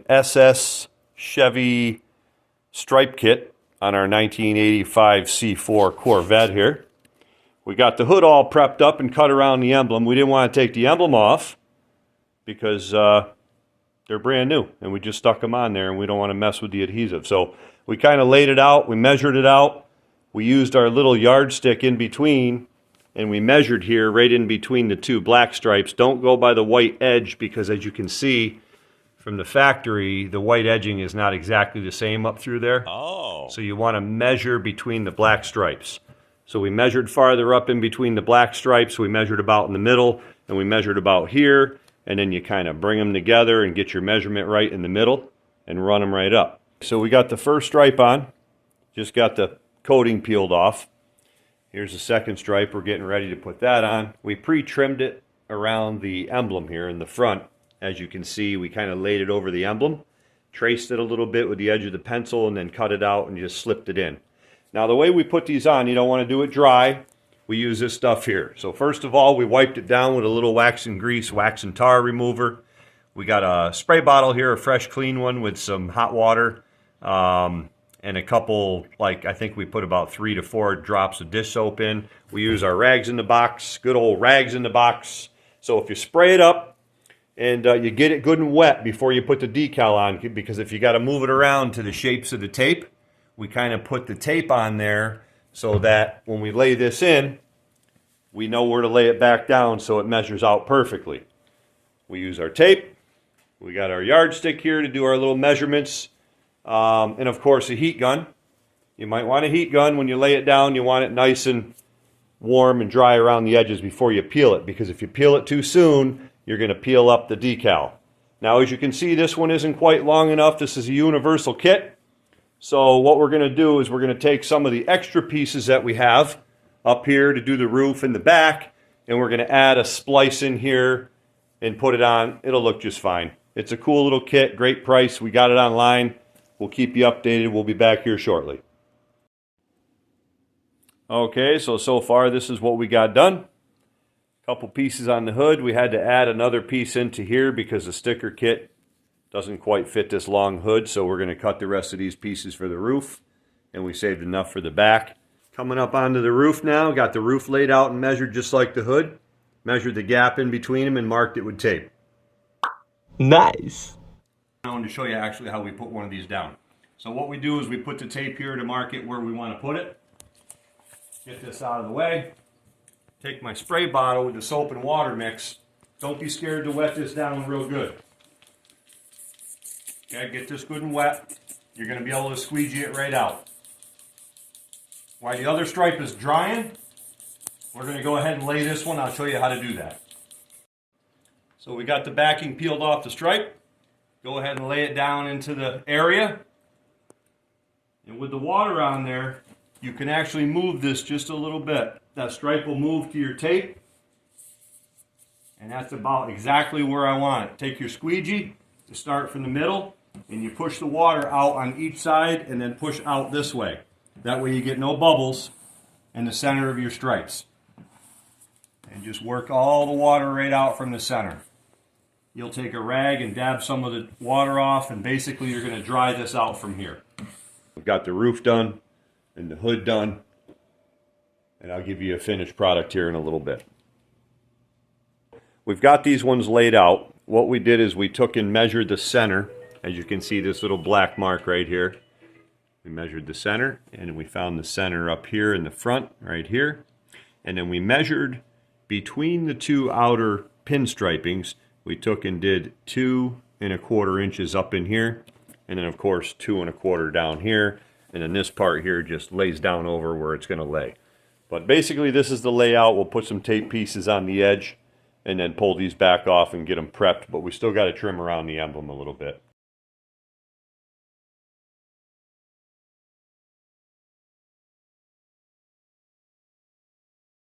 SS Chevy Stripe kit on our 1985 C4 Corvette here. We got the hood all prepped up and cut around the emblem. We didn't want to take the emblem off because they're brand new and we just stuck them on there and we don't want to mess with the adhesive. So we kind of laid it out, we measured it out, we used our little yardstick in between and we measured here right in between the two black stripes. Don't go by the white edge because as you can see from the factory, the white edging is not exactly the same up through there. Oh. So you want to measure between the black stripes. So we measured farther up in between the black stripes, we measured about in the middle, and we measured about here, and then you kind of bring them together and get your measurement right in the middle and run them right up. So we got the first stripe on, just got the coating peeled off. Here's the second stripe, we're getting ready to put that on. We pre-trimmed it around the emblem here in the front. As you can see, we kind of laid it over the emblem, traced it a little bit with the edge of the pencil, and then cut it out and just slipped it in. Now the way we put these on, you don't want to do it dry. We use this stuff here. So first of all, we wiped it down with a little wax and grease, wax and tar remover. We got a spray bottle here, a fresh clean one with some hot water and a couple, I think we put about 3 to 4 drops of dish soap in. We use our rags in the box, good old rags in the box. So if you spray it up, and you get it good and wet before you put the decal on, because if you got to move it around to the shapes of the tape, we kind of put the tape on there so that when we lay this in, we know where to lay it back down so it measures out perfectly. We use our tape. We got our yardstick here to do our little measurements. And of course a heat gun. You might want a heat gun when you lay it down. You want it nice and warm and dry around the edges before you peel it, because if you peel it too soon, you're going to peel up the decal. Now, as you can see, this one isn't quite long enough. This is a universal kit. So what we're going to do is we're going to take some of the extra pieces that we have up here to do the roof and the back, and we're going to add a splice in here and put it on. It'll look just fine. It's a cool little kit, great price. We got it online. We'll keep you updated. We'll be back here shortly. Okay, so far this is what we got done. Couple pieces on the hood. We had to add another piece into here because the sticker kit doesn't quite fit this long hood, so we're going to cut the rest of these pieces for the roof, and we saved enough for the back. Coming up onto the roof now, got the roof laid out and measured just like the hood, measured the gap in between them and marked it with tape. Nice. I wanted to show you actually how we put one of these down. So what we do is we put the tape here to mark it where we want to put it. Get this out of the way. Take my spray bottle with the soap and water mix. Don't be scared to wet this down real good. Okay, get this good and wet. You're going to be able to squeegee it right out. While the other stripe is drying, we're going to go ahead and lay this one. I'll show you how to do that. So we got the backing peeled off the stripe. Go ahead and lay it down into the area. And with the water on there, you can actually move this just a little bit. That stripe will move to your tape, and that's about exactly where I want it. Take your squeegee to start from the middle, and you push the water out on each side and then push out this way. That way you get no bubbles in the center of your stripes. And just work all the water right out from the center. You'll take a rag and dab some of the water off, and basically you're going to dry this out from here. We've got the roof done and the hood done. And I'll give you a finished product here in a little bit. We've got these ones laid out. What we did is we took and measured the center. As you can see, this little black mark right here. We measured the center, and we found the center up here in the front, right here. And then we measured between the two outer pinstripings. We took and did 2 1/4 inches up in here. And then, of course, 2 1/4 down here. And then this part here just lays down over where it's going to lay. But basically this is the layout. We'll put some tape pieces on the edge and then pull these back off and get them prepped. But we still got to trim around the emblem a little bit.